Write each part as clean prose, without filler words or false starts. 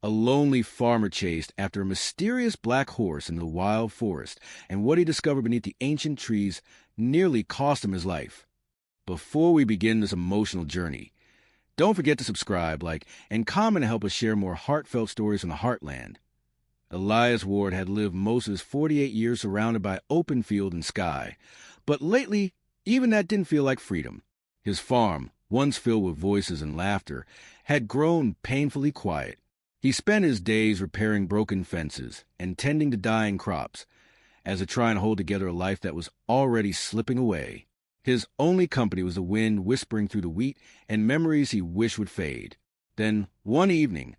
A lonely farmer chased after a mysterious black horse in the wild forest, and what he discovered beneath the ancient trees nearly cost him his life. Before we begin this emotional journey, don't forget to subscribe, like, and comment to help us share more heartfelt stories from the Heartland. Elias Ward had lived most of his 48 years surrounded by open field and sky, but lately, even that didn't feel like freedom. His farm, once filled with voices and laughter, had grown painfully quiet. He spent his days repairing broken fences and tending to dying crops, as a try and hold together a life that was already slipping away. His only company was the wind whispering through the wheat and memories he wished would fade. Then, one evening,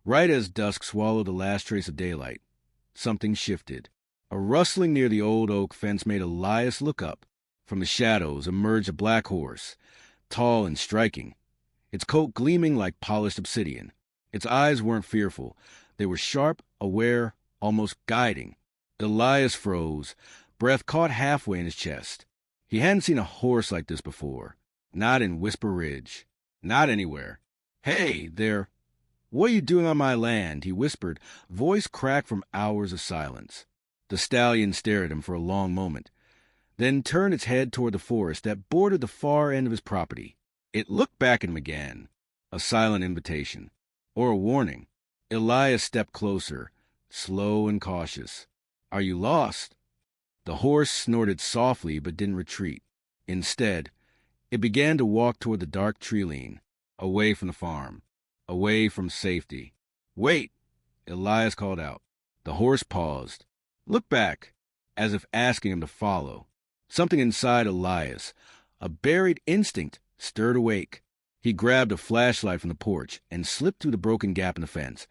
right as dusk swallowed the last trace of daylight, something shifted. A rustling near the old oak fence made Elias look up. From the shadows emerged a black horse, tall and striking, its coat gleaming like polished obsidian. Its eyes weren't fearful. They were sharp, aware, almost guiding. Elias froze, breath caught halfway in his chest. He hadn't seen a horse like this before. Not in Whisper Ridge. Not anywhere. "Hey, there! What are you doing on my land?" he whispered, voice cracked from hours of silence. The stallion stared at him for a long moment, then turned its head toward the forest that bordered the far end of his property. It looked back at him again, a silent invitation. Or a warning. Elias stepped closer, slow and cautious. "Are you lost?" The horse snorted softly but didn't retreat. Instead, it began to walk toward the dark tree-line, away from the farm, away from safety. "Wait!" Elias called out. The horse paused. "Look back," as if asking him to follow. Something inside Elias, a buried instinct, stirred awake. He grabbed a flashlight from the porch and slipped through the broken gap in the fence,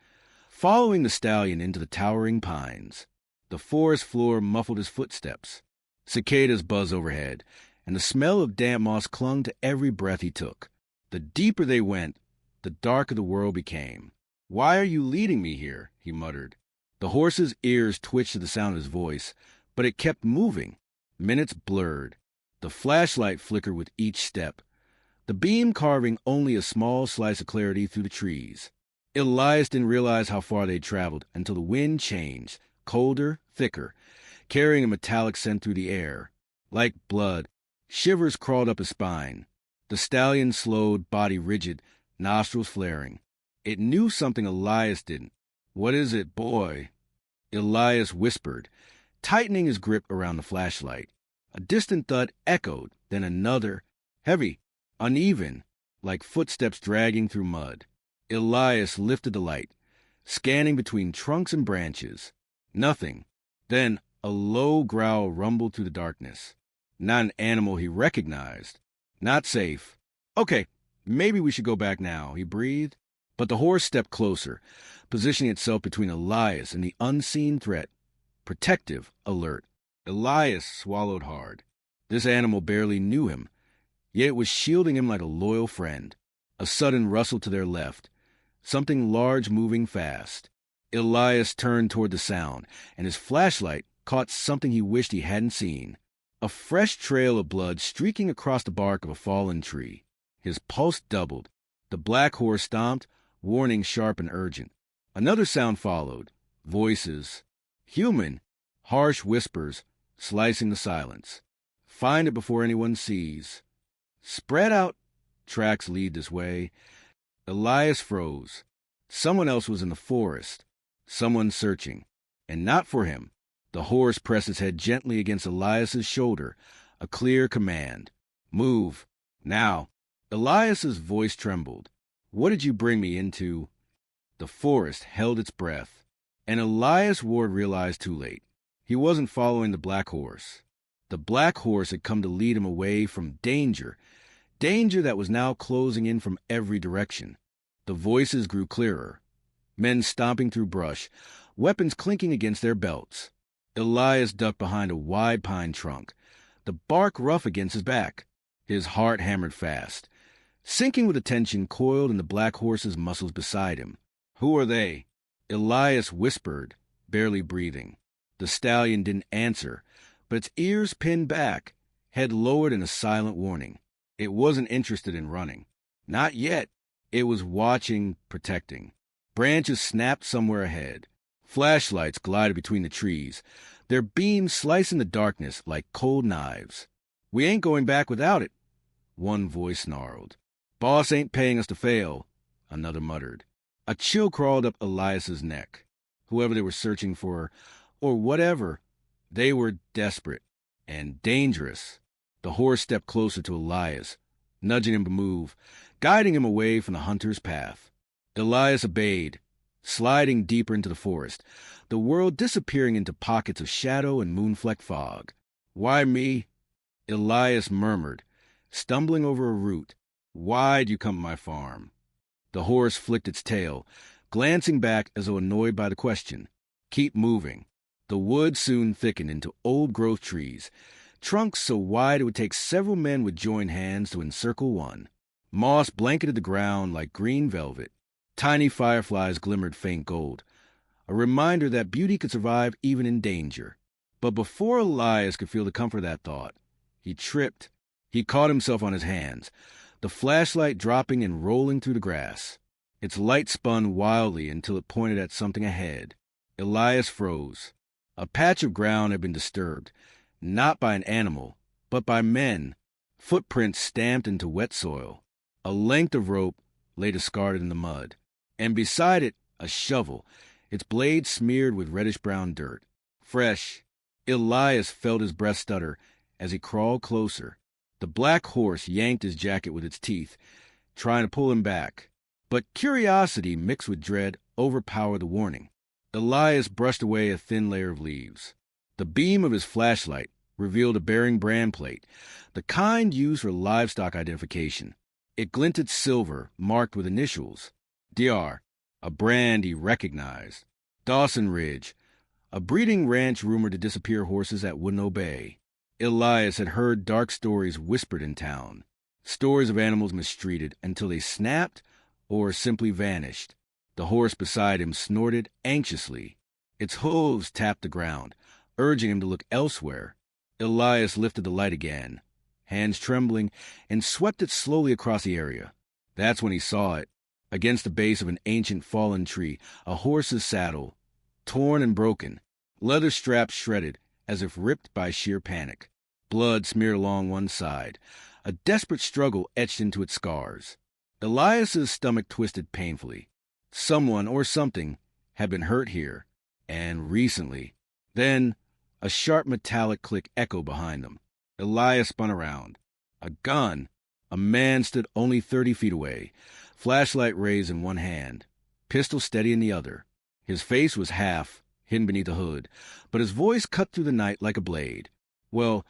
following the stallion into the towering pines. The forest floor muffled his footsteps. Cicadas buzzed overhead, and the smell of damp moss clung to every breath he took. The deeper they went, the darker the world became. "Why are you leading me here?" he muttered. The horse's ears twitched to the sound of his voice, but it kept moving. Minutes blurred. The flashlight flickered with each step, the beam carving only a small slice of clarity through the trees. Elias didn't realize how far they'd traveled until the wind changed, colder, thicker, carrying a metallic scent through the air. Like blood, shivers crawled up his spine. The stallion slowed, body rigid, nostrils flaring. It knew something Elias didn't. "What is it, boy?" Elias whispered, tightening his grip around the flashlight. A distant thud echoed, then another, heavy, uneven, like footsteps dragging through mud. Elias lifted the light, scanning between trunks and branches. Nothing. Then a low growl rumbled through the darkness. Not an animal he recognized. Not safe. "Okay, maybe we should go back now," he breathed. But the horse stepped closer, positioning itself between Elias and the unseen threat. Protective, alert. Elias swallowed hard. This animal barely knew him, yet it was shielding him like a loyal friend. A sudden rustle to their left. Something large moving fast. Elias turned toward the sound, and his flashlight caught something he wished he hadn't seen. A fresh trail of blood streaking across the bark of a fallen tree. His pulse doubled. The black horse stomped, warning sharp and urgent. Another sound followed. Voices. Human. Harsh whispers, slicing the silence. "Find it before anyone sees." "Spread out." "Tracks lead this way." Elias froze. Someone else was in the forest. Someone searching. And not for him. The horse pressed his head gently against Elias's shoulder, a clear command. "Move. Now." Elias's voice trembled. "What did you bring me into?" The forest held its breath. And Elias Ward realized too late. He wasn't following the black horse. The black horse had come to lead him away from danger. Danger that was now closing in from every direction. The voices grew clearer. Men stomping through brush, weapons clinking against their belts. Elias ducked behind a wide pine trunk, the bark rough against his back. His heart hammered fast, sinking with the tension coiled in the black horse's muscles beside him. "Who are they?" Elias whispered, barely breathing. The stallion didn't answer, but its ears pinned back, head lowered in a silent warning. It wasn't interested in running. Not yet. It was watching, protecting. Branches snapped somewhere ahead. Flashlights glided between the trees, their beams slicing the darkness like cold knives. "We ain't going back without it," one voice snarled. "Boss ain't paying us to fail," another muttered. A chill crawled up Elias's neck. Whoever they were searching for, or whatever, they were desperate and dangerous. The horse stepped closer to Elias, nudging him to move, guiding him away from the hunter's path. Elias obeyed, sliding deeper into the forest, the world disappearing into pockets of shadow and moon-flecked fog. "Why me?" Elias murmured, stumbling over a root. "Why'd you come to my farm?" The horse flicked its tail, glancing back as though annoyed by the question. "Keep moving." The woods soon thickened into old-growth trees, trunks so wide it would take several men with joined hands to encircle one. Moss blanketed the ground like green velvet. Tiny fireflies glimmered faint gold, a reminder that beauty could survive even in danger. But before Elias could feel the comfort of that thought, he tripped. He caught himself on his hands, the flashlight dropping and rolling through the grass. Its light spun wildly until it pointed at something ahead. Elias froze. A patch of ground had been disturbed, not by an animal, but by men, footprints stamped into wet soil. A length of rope lay discarded in the mud, and beside it a shovel, its blade smeared with reddish-brown dirt. Fresh. Elias felt his breath stutter as he crawled closer. The black horse yanked his jacket with its teeth, trying to pull him back. But curiosity mixed with dread overpowered the warning. Elias brushed away a thin layer of leaves. The beam of his flashlight revealed a Bering brand plate, the kind used for livestock identification. It glinted silver, marked with initials. DR, a brand he recognized. Dawson Ridge, a breeding ranch rumored to disappear horses that wouldn't obey. Elias had heard dark stories whispered in town, stories of animals mistreated until they snapped or simply vanished. The horse beside him snorted anxiously. Its hooves tapped the ground, urging him to look elsewhere. Elias lifted the light again, hands trembling, and swept it slowly across the area. That's when he saw it, against the base of an ancient fallen tree, a horse's saddle, torn and broken, leather straps shredded as if ripped by sheer panic. Blood smeared along one side, a desperate struggle etched into its scars. Elias's stomach twisted painfully. Someone or something had been hurt here, and recently. Then a sharp metallic click echoed behind them. Elias spun around. A gun. A man stood only 30 feet away, flashlight raised in one hand, pistol steady in the other. His face was half hidden beneath the hood, but his voice cut through the night like a blade. "Well,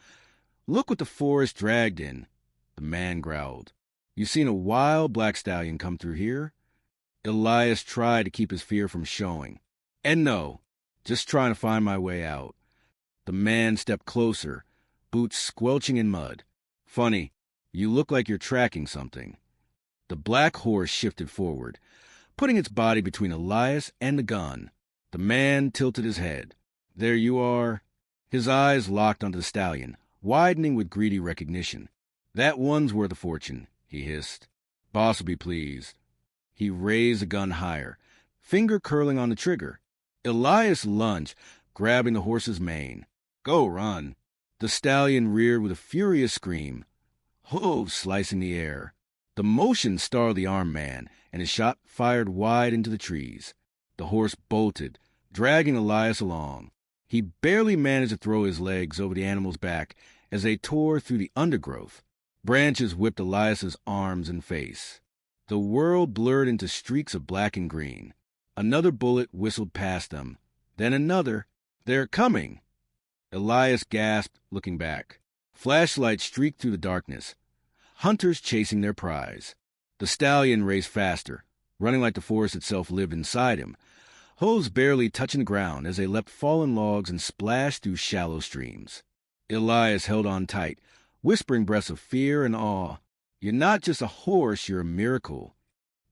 look what the forest dragged in," the man growled. "You seen a wild black stallion come through here?" Elias tried to keep his fear from showing. "And no, just trying to find my way out." The man stepped closer, boots squelching in mud. "Funny, you look like you're tracking something." The black horse shifted forward, putting its body between Elias and the gun. The man tilted his head. "There you are." His eyes locked onto the stallion, widening with greedy recognition. "That one's worth a fortune," he hissed. "Boss will be pleased." He raised the gun higher, finger curling on the trigger. Elias lunged, grabbing the horse's mane. "Go, run." The stallion reared with a furious scream, hooves slicing the air. The motion startled the armed man, and his shot fired wide into the trees. The horse bolted, dragging Elias along. He barely managed to throw his legs over the animal's back as they tore through the undergrowth. Branches whipped Elias's arms and face. The world blurred into streaks of black and green. Another bullet whistled past them. Then another. "They're coming!" Elias gasped, looking back. Flashlights streaked through the darkness. Hunters chasing their prize. The stallion raced faster, running like the forest itself lived inside him, hooves barely touching the ground as they leapt fallen logs and splashed through shallow streams. Elias held on tight, whispering breaths of fear and awe. "You're not just a horse, you're a miracle."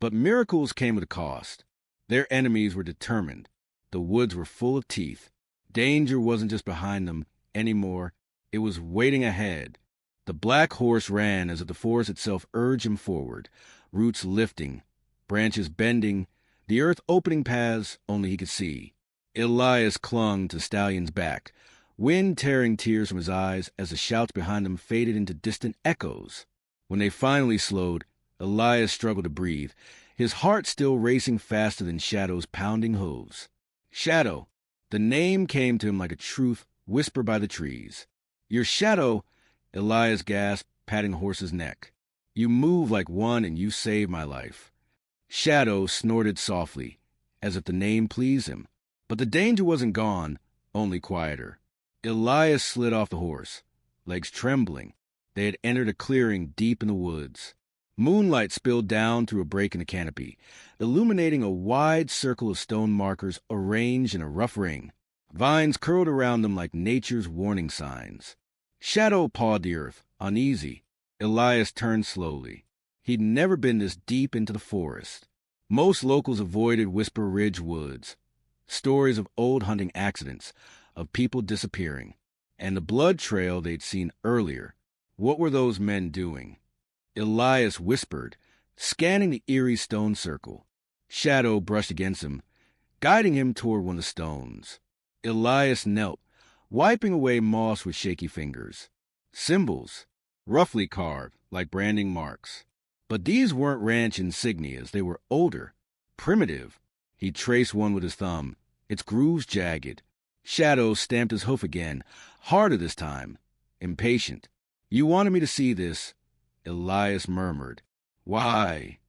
But miracles came with a cost. Their enemies were determined. The woods were full of teeth. Danger wasn't just behind them anymore. It was waiting ahead. The black horse ran as if the forest itself urged him forward, roots lifting, branches bending, the earth opening paths only he could see. Elias clung to Stallion's back, wind tearing tears from his eyes as the shouts behind them faded into distant echoes. When they finally slowed, Elias struggled to breathe, his heart still racing faster than Shadow's pounding hooves. Shadow. The name came to him like a truth whispered by the trees. "Your Shadow," Elias gasped, patting the horse's neck. "You move like one and you saved my life." Shadow snorted softly, as if the name pleased him. But the danger wasn't gone, only quieter. Elias slid off the horse, legs trembling. They had entered a clearing deep in the woods. Moonlight spilled down through a break in the canopy, illuminating a wide circle of stone markers arranged in a rough ring. Vines curled around them like nature's warning signs. Shadow pawed the earth, uneasy. Elias turned slowly. He'd never been this deep into the forest. Most locals avoided Whisper Ridge woods. Stories of old hunting accidents, of people disappearing, and the blood trail they'd seen earlier. What were those men doing? Elias whispered, scanning the eerie stone circle. Shadow brushed against him, guiding him toward one of the stones. Elias knelt, wiping away moss with shaky fingers. Symbols, roughly carved, like branding marks. But these weren't ranch insignias. They were older, primitive. He traced one with his thumb, its grooves jagged. Shadow stamped his hoof again, harder this time, impatient. "You wanted me to see this," Elias murmured. "Why?"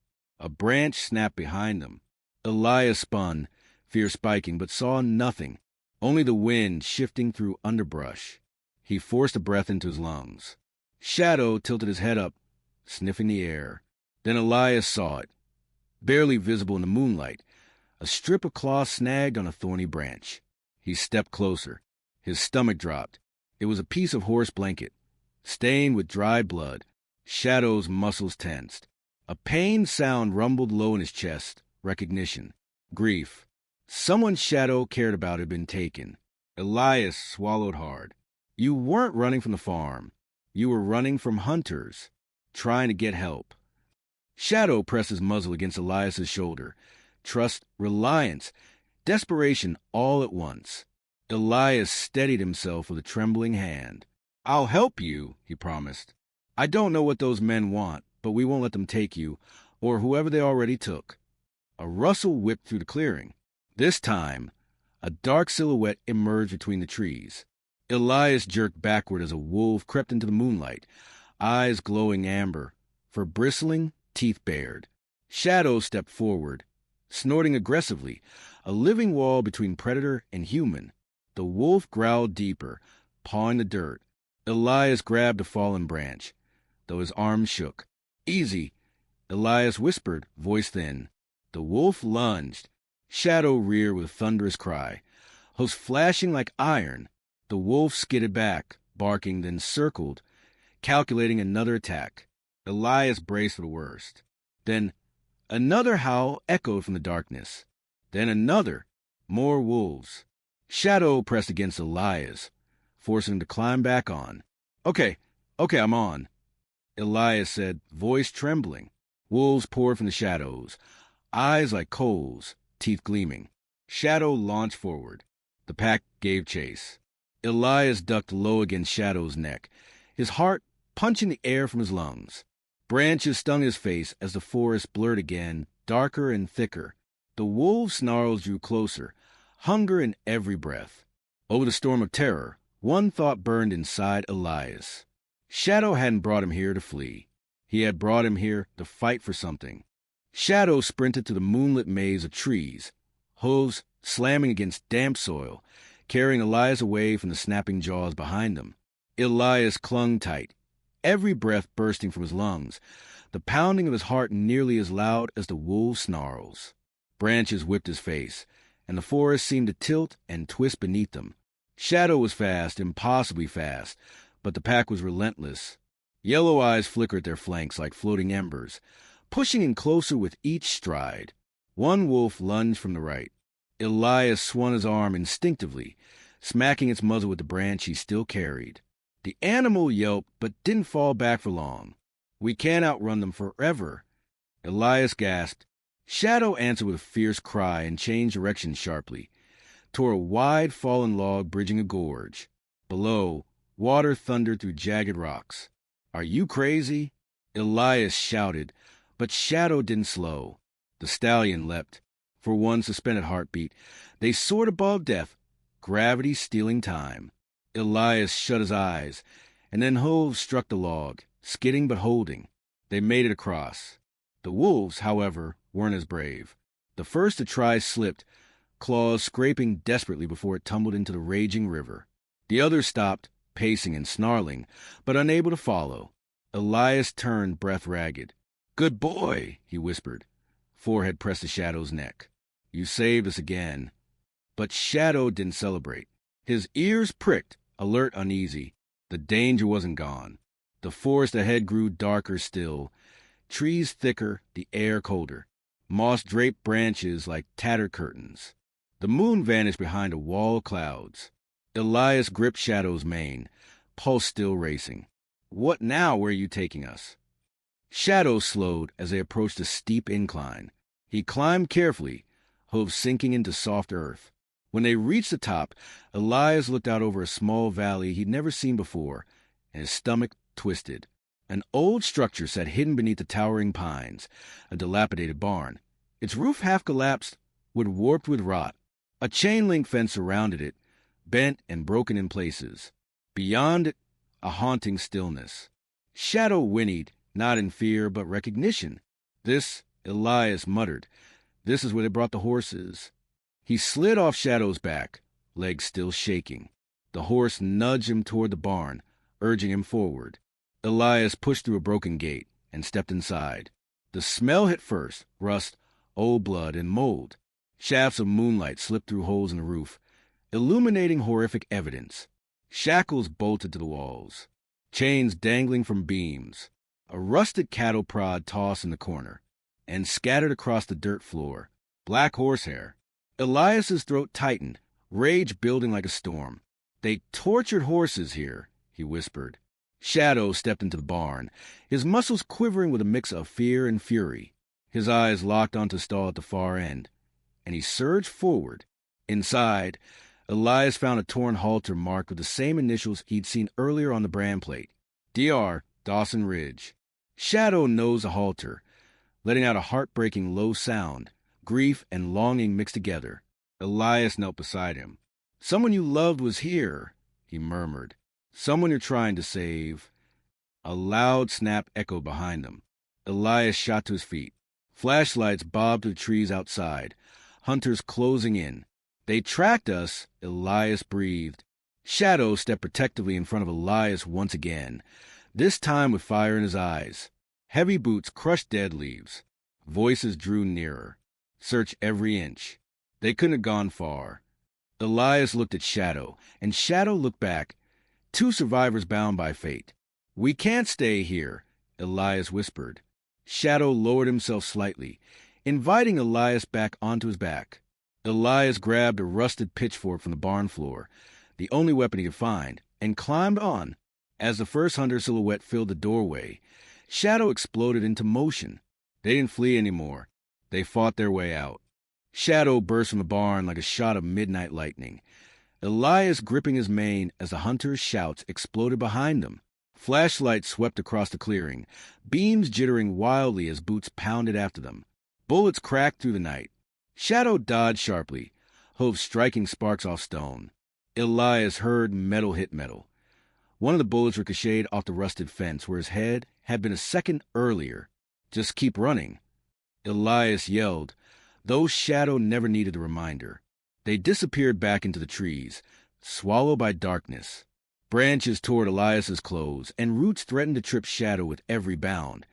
A branch snapped behind them. Elias spun, fear spiking, but saw nothing, only the wind shifting through underbrush. He forced a breath into his lungs. Shadow tilted his head up, sniffing the air. Then Elias saw it, barely visible in the moonlight, a strip of cloth snagged on a thorny branch. He stepped closer. His stomach dropped. It was a piece of horse blanket, stained with dried blood. Shadow's muscles tensed. A pained sound rumbled low in his chest. Recognition. Grief. Someone Shadow cared about had been taken. Elias swallowed hard. You weren't running from the farm. You were running from hunters, trying to get help. Shadow pressed his muzzle against Elias's shoulder. Trust, reliance, desperation all at once. Elias steadied himself with a trembling hand. "I'll help you," he promised. "I don't know what those men want, but we won't let them take you, or whoever they already took." A rustle whipped through the clearing. This time, a dark silhouette emerged between the trees. Elias jerked backward as a wolf crept into the moonlight, eyes glowing amber, fur bristling, teeth bared. Shadow stepped forward, snorting aggressively, a living wall between predator and human. The wolf growled deeper, pawing the dirt. Elias grabbed a fallen branch, though his arms shook. "Easy," Elias whispered, voice thin. The wolf lunged. Shadow reared with a thunderous cry. Hoofs flashing like iron, the wolf skidded back, barking, then circled, calculating another attack. Elias braced for the worst. Then another howl echoed from the darkness. Then another. More wolves. Shadow pressed against Elias, forcing him to climb back on. Okay, I'm on," Elias said, voice trembling. Wolves poured from the shadows, eyes like coals, teeth gleaming. Shadow launched forward. The pack gave chase. Elias ducked low against Shadow's neck, his heart punching the air from his lungs. Branches stung his face as the forest blurred again, darker and thicker. The wolves' snarls drew closer, hunger in every breath. Over the storm of terror, one thought burned inside Elias. Shadow hadn't brought him here to flee. He had brought him here to fight for something. Shadow sprinted to the moonlit maze of trees, hooves slamming against damp soil, carrying Elias away from the snapping jaws behind them. Elias clung tight, every breath bursting from his lungs, the pounding of his heart nearly as loud as the wolves' snarls. Branches whipped his face, and the forest seemed to tilt and twist beneath them. Shadow was fast, impossibly fast, but the pack was relentless. Yellow eyes flickered their flanks like floating embers, pushing in closer with each stride. One wolf lunged from the right. Elias swung his arm instinctively, smacking its muzzle with the branch he still carried. The animal yelped, but didn't fall back for long. "We can't outrun them forever," Elias gasped. Shadow answered with a fierce cry and changed direction sharply, toward a wide fallen log bridging a gorge. Below, water thundered through jagged rocks. "Are you crazy?" Elias shouted, but Shadow didn't slow. The stallion leapt. For one suspended heartbeat, they soared above death, gravity stealing time. Elias shut his eyes, and then hooves struck the log, skidding but holding. They made it across. The wolves, however, weren't as brave. The first to try slipped, claws scraping desperately before it tumbled into the raging river. The others stopped, pacing and snarling, but unable to follow. Elias turned, breath ragged. "Good boy," he whispered. Forehead pressed to Shadow's neck. "You saved us again." But Shadow didn't celebrate. His ears pricked, alert, uneasy. The danger wasn't gone. The forest ahead grew darker still, trees thicker, the air colder, moss-draped branches like tattered curtains. The moon vanished behind a wall of clouds. Elias gripped Shadow's mane, pulse still racing. "What now? Where are you taking us?" Shadow slowed as they approached a steep incline. He climbed carefully, hooves sinking into soft earth. When they reached the top, Elias looked out over a small valley he'd never seen before, and his stomach twisted. An old structure sat hidden beneath the towering pines, a dilapidated barn. Its roof half collapsed, warped with rot. A chain-link fence surrounded it, bent and broken in places. Beyond it, a haunting stillness. Shadow whinnied, not in fear but recognition. "This," Elias muttered, "this is where they brought the horses." He slid off Shadow's back, legs still shaking. The horse nudged him toward the barn, urging him forward. Elias pushed through a broken gate and stepped inside. The smell hit first, rust, old blood, and mold. Shafts of moonlight slipped through holes in the roof, illuminating horrific evidence. Shackles bolted to the walls, chains dangling from beams, a rusted cattle prod tossed in the corner, and scattered across the dirt floor, black horsehair. Elias's throat tightened, rage building like a storm. "They tortured horses here," he whispered. Shadow stepped into the barn, his muscles quivering with a mix of fear and fury. His eyes locked onto a stall at the far end, and he surged forward. Inside, Elias found a torn halter marked with the same initials he'd seen earlier on the brand plate. DR, Dawson Ridge. Shadow nosed the halter, letting out a heartbreaking low sound. Grief and longing mixed together. Elias knelt beside him. "Someone you loved was here," he murmured. "Someone you're trying to save." A loud snap echoed behind them. Elias shot to his feet. Flashlights bobbed to the trees outside, hunters closing in. "They tracked us," Elias breathed. Shadow stepped protectively in front of Elias once again, this time with fire in his eyes. Heavy boots crushed dead leaves. Voices drew nearer. "Search every inch." They couldn't have gone far. Elias looked at Shadow, and Shadow looked back. Two survivors bound by fate. "We can't stay here," Elias whispered. Shadow lowered himself slightly, inviting Elias back onto his back. Elias grabbed a rusted pitchfork from the barn floor, the only weapon he could find, and climbed on. As the first hunter silhouette filled the doorway, Shadow exploded into motion. They didn't flee anymore. They fought their way out. Shadow burst from the barn like a shot of midnight lightning, Elias gripping his mane as the hunter's shouts exploded behind them. Flashlights swept across the clearing, beams jittering wildly as boots pounded after them. Bullets cracked through the night. Shadow dodged sharply, hooves striking sparks off stone. Elias heard metal hit metal. One of the bullets ricocheted off the rusted fence where his head had been a second earlier. "Just keep running," Elias yelled, though Shadow never needed a reminder. They disappeared back into the trees, swallowed by darkness. Branches tore at Elias's clothes, and roots threatened to trip Shadow with every bound.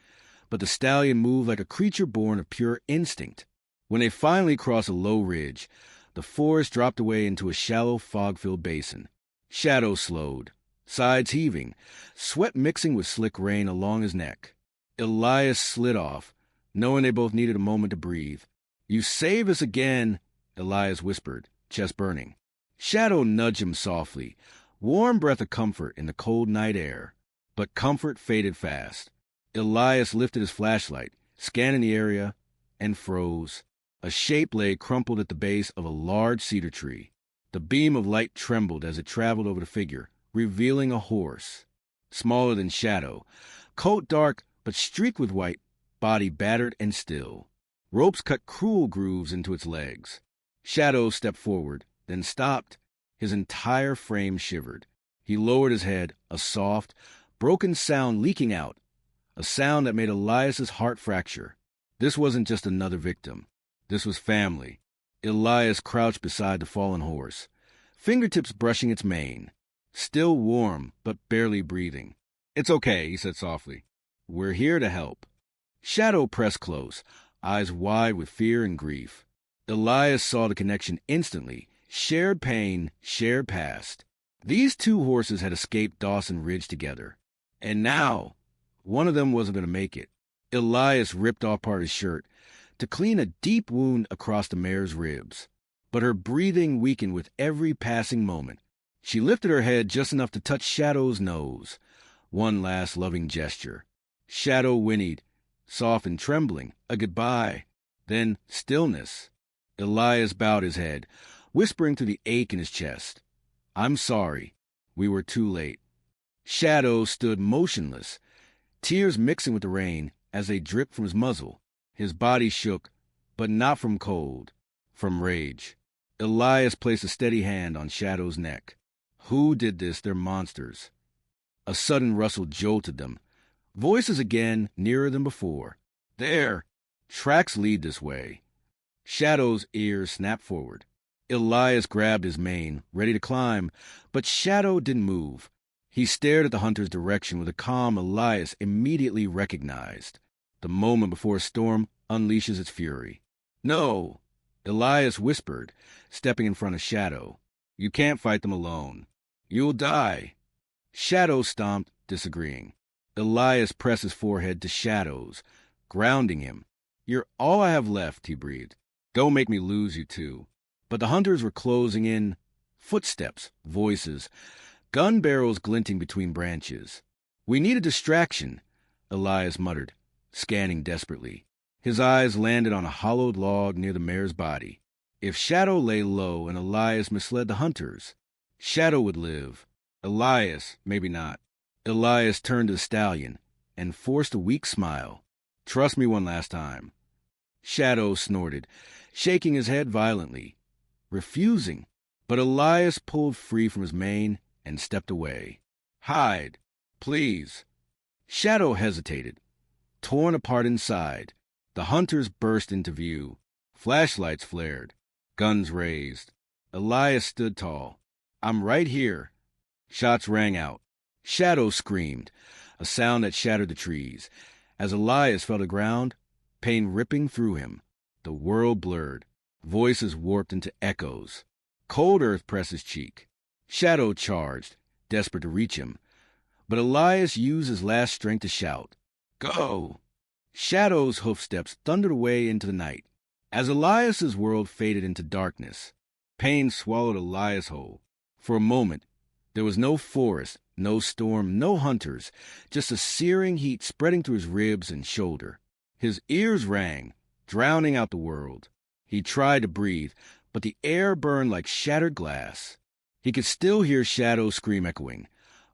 But the stallion moved like a creature born of pure instinct. When they finally crossed a low ridge, the forest dropped away into a shallow, fog-filled basin. Shadow slowed, sides heaving, sweat mixing with slick rain along his neck. Elias slid off, knowing they both needed a moment to breathe. "You saved us again," Elias whispered, chest burning. Shadow nudged him softly, warm breath of comfort in the cold night air. But comfort faded fast. Elias lifted his flashlight, scanning the area, and froze. A shape lay crumpled at the base of a large cedar tree. The beam of light trembled as it traveled over the figure, revealing a horse. Smaller than Shadow, coat dark but streaked with white, body battered and still. Ropes cut cruel grooves into its legs. Shadow stepped forward, then stopped. His entire frame shivered. He lowered his head, a soft, broken sound leaking out, a sound that made Elias's heart fracture. This wasn't just another victim. This was family. Elias crouched beside the fallen horse, fingertips brushing its mane, still warm but barely breathing. "It's okay," he said softly. "We're here to help." Shadow pressed close, eyes wide with fear and grief. Elias saw the connection instantly. Shared pain, shared past. These two horses had escaped Dawson Ridge together. And now, one of them wasn't going to make it. Elias ripped off part of his shirt to clean a deep wound across the mare's ribs. But her breathing weakened with every passing moment. She lifted her head just enough to touch Shadow's nose. One last loving gesture. Shadow whinnied, soft and trembling, a goodbye. Then stillness. Elias bowed his head, whispering through the ache in his chest. "I'm sorry. We were too late." Shadow stood motionless, tears mixing with the rain as they dripped from his muzzle. His body shook, but not from cold, from rage. Elias placed a steady hand on Shadow's neck. Who did this? They're monsters. A sudden rustle jolted them. Voices again, nearer than before. "There! Tracks lead this way." Shadow's ears snapped forward. Elias grabbed his mane, ready to climb, but Shadow didn't move. He stared at the hunter's direction with a calm Elias immediately recognized. The moment before a storm unleashes its fury. "No!" Elias whispered, stepping in front of Shadow. "You can't fight them alone. You'll die." Shadow stomped, disagreeing. Elias pressed his forehead to Shadow's, grounding him. "You're all I have left," he breathed. "Don't make me lose you, too." But the hunters were closing in. Footsteps, voices, gun barrels glinting between branches. "We need a distraction," Elias muttered, scanning desperately. His eyes landed on a hollowed log near the mare's body. If Shadow lay low and Elias misled the hunters, Shadow would live. Elias, maybe not. Elias turned to the stallion and forced a weak smile. "Trust me one last time." Shadow snorted, shaking his head violently, refusing. But Elias pulled free from his mane and stepped away. "Hide, please." Shadow hesitated, torn apart inside. The hunters burst into view. Flashlights flared, guns raised. Elias stood tall. "I'm right here." Shots rang out. Shadow screamed, a sound that shattered the trees. As Elias fell to the ground, pain ripping through him, the world blurred, voices warped into echoes. Cold earth pressed his cheek. Shadow charged, desperate to reach him. But Elias used his last strength to shout, "Go!" Shadow's hoofsteps thundered away into the night. As Elias's world faded into darkness, pain swallowed Elias whole. For a moment, there was no forest, no storm, no hunters, just a searing heat spreading through his ribs and shoulder. His ears rang, drowning out the world. He tried to breathe, but the air burned like shattered glass. He could still hear Shadow's scream echoing,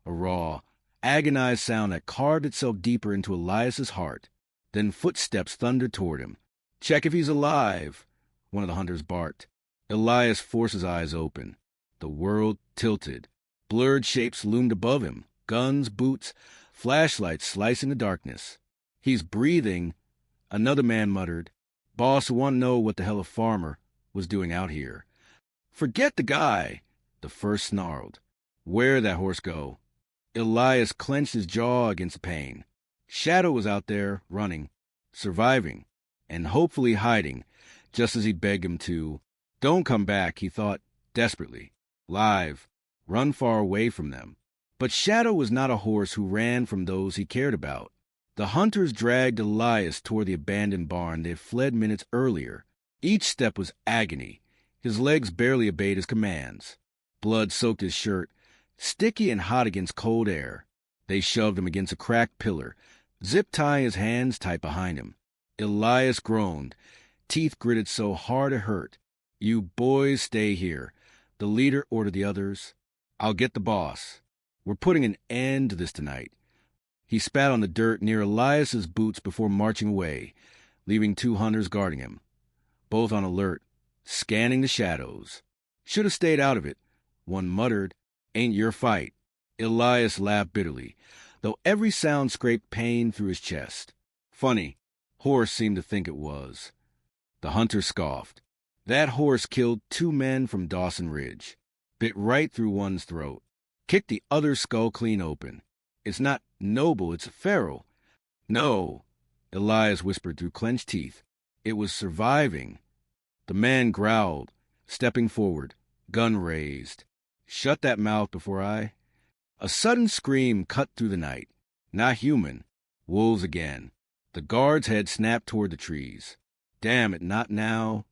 a raw, agonized sound that carved itself deeper into Elias's heart. Then footsteps thundered toward him. "Check if he's alive," one of the hunters barked. Elias forced his eyes open. The world tilted. Blurred shapes loomed above him, guns, boots, flashlights slicing the darkness. "He's breathing," another man muttered. "Boss want to know what the hell a farmer was doing out here." "Forget the guy," the first snarled. "Where'd that horse go?" Elias clenched his jaw against the pain. Shadow was out there, running, surviving, and hopefully hiding, just as he begged him to. Don't come back, he thought, desperately. Live. Run far away from them. But Shadow was not a horse who ran from those he cared about. The hunters dragged Elias toward the abandoned barn they had fled minutes earlier. Each step was agony. His legs barely obeyed his commands. Blood soaked his shirt, sticky and hot against cold air. They shoved him against a cracked pillar, zip-tying his hands tight behind him. Elias groaned, teeth gritted so hard it hurt. "You boys stay here." The leader ordered the others. "I'll get the boss. We're putting an end to this tonight." He spat on the dirt near Elias's boots before marching away, leaving 2 hunters guarding him, both on alert, scanning the shadows. "Should have stayed out of it," one muttered. "Ain't your fight." Elias laughed bitterly, though every sound scraped pain through his chest. "Funny, horse seemed to think it was." The hunter scoffed. "That horse killed 2 men from Dawson Ridge, bit right through one's throat, kicked the other's skull clean open. It's not noble, it's feral." "No," Elias whispered through clenched teeth. "It was surviving." The man growled, stepping forward, gun raised. "Shut that mouth before I—" A sudden scream cut through the night. Not human. Wolves again. The guard's head snapped toward the trees. Damn it, not now.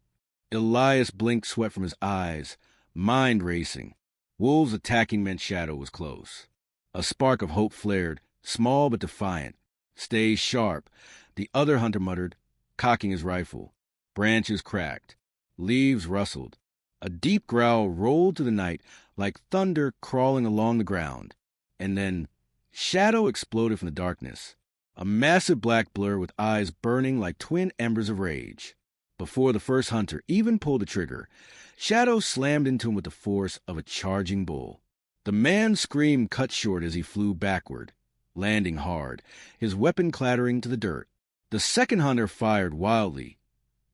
Elias blinked sweat from his eyes, mind racing. Wolves attacking meant Shadow was close. A spark of hope flared, small but defiant. "Stay sharp," the other hunter muttered, cocking his rifle. Branches cracked. Leaves rustled. A deep growl rolled through the night like thunder crawling along the ground. And then Shadow exploded from the darkness, a massive black blur with eyes burning like twin embers of rage. Before the first hunter even pulled the trigger, Shadow slammed into him with the force of a charging bull. The man's scream cut short as he flew backward, landing hard, his weapon clattering to the dirt. The second hunter fired wildly,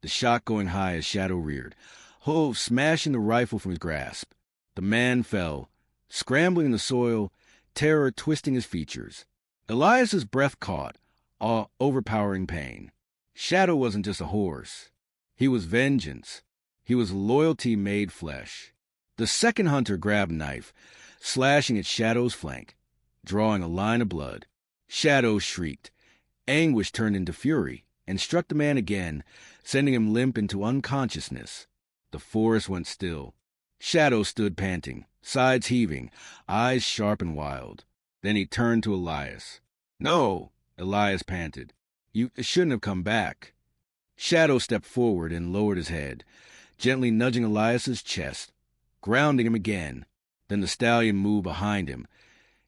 the shot going high as Shadow reared, Hove smashing the rifle from his grasp. The man fell, scrambling in the soil, terror twisting his features. Elias's breath caught, overpowering pain. Shadow wasn't just a horse. He was vengeance. He was loyalty made flesh. The second hunter grabbed a knife, slashing at Shadow's flank, drawing a line of blood. Shadow shrieked. Anguish turned into fury and struck the man again, sending him limp into unconsciousness. The forest went still. Shadow stood panting, sides heaving, eyes sharp and wild. Then he turned to Elias. "No," Elias panted. "You shouldn't have come back." Shadow stepped forward and lowered his head, gently nudging Elias's chest, grounding him again. Then the stallion moved behind him,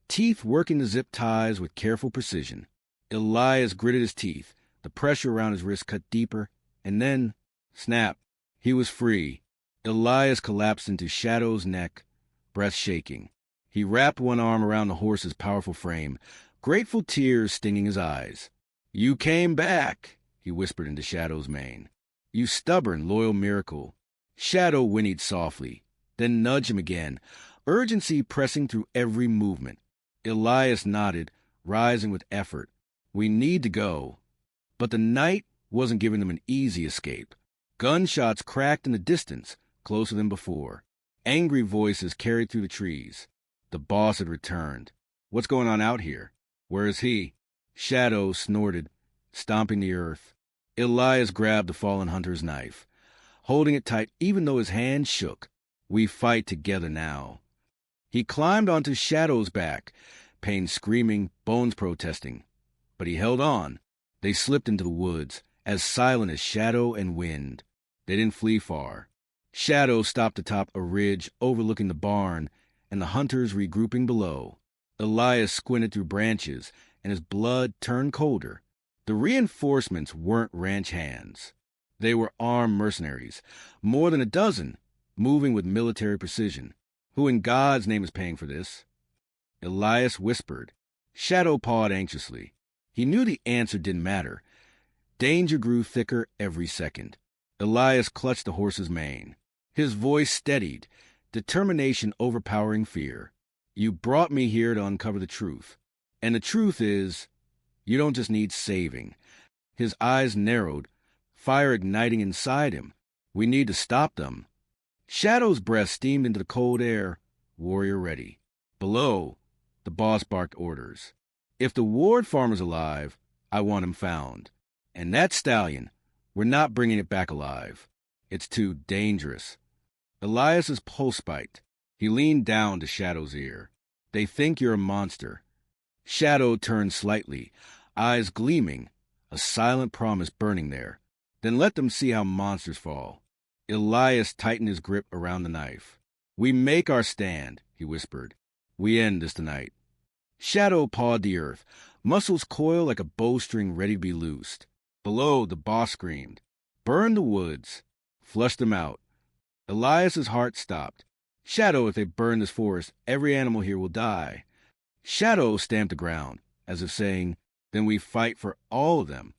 teeth working the zip ties with careful precision. Elias gritted his teeth, the pressure around his wrist cut deeper, and then, snap, he was free. Elias collapsed into Shadow's neck, breath shaking. He wrapped one arm around the horse's powerful frame, grateful tears stinging his eyes. "You came back," he whispered into Shadow's mane. "You stubborn, loyal miracle." Shadow whinnied softly, then nudged him again, urgency pressing through every movement. Elias nodded, rising with effort. "We need to go." But the night wasn't giving them an easy escape. Gunshots cracked in the distance, closer than before. Angry voices carried through the trees. The boss had returned. "What's going on out here? Where is he?" Shadow snorted, stomping the earth. Elias grabbed the fallen hunter's knife, holding it tight even though his hand shook. "We fight together now." He climbed onto Shadow's back, pain screaming, bones protesting. But he held on. They slipped into the woods, as silent as shadow and wind. They didn't flee far. Shadow stopped atop a ridge overlooking the barn and the hunters regrouping below. Elias squinted through branches, and his blood turned colder. The reinforcements weren't ranch hands. They were armed mercenaries, more than a dozen, moving with military precision. Who in God's name is paying for this? Elias whispered. Shadow pawed anxiously. He knew the answer didn't matter. Danger grew thicker every second. Elias clutched the horse's mane. His voice steadied, determination overpowering fear. You brought me here to uncover the truth. And the truth is, you don't just need saving. His eyes narrowed, fire igniting inside him. We need to stop them. Shadow's breath steamed into the cold air, warrior ready. Below, the boss barked orders. If the Ward farmer's alive, I want him found. And that stallion, we're not bringing it back alive. It's too dangerous. Elias's pulse spiked. He leaned down to Shadow's ear. They think you're a monster. Shadow turned slightly, eyes gleaming, a silent promise burning there. Then let them see how monsters fall. Elias tightened his grip around the knife. We make our stand, he whispered. We end this tonight. Shadow pawed the earth, muscles coiled like a bowstring ready to be loosed. Below, the boss screamed, "Burn the woods! Flush them out!" Elias's heart stopped. Shadow, if they burn this forest, every animal here will die. Shadow stamped the ground, as if saying, "Then we fight for all of them,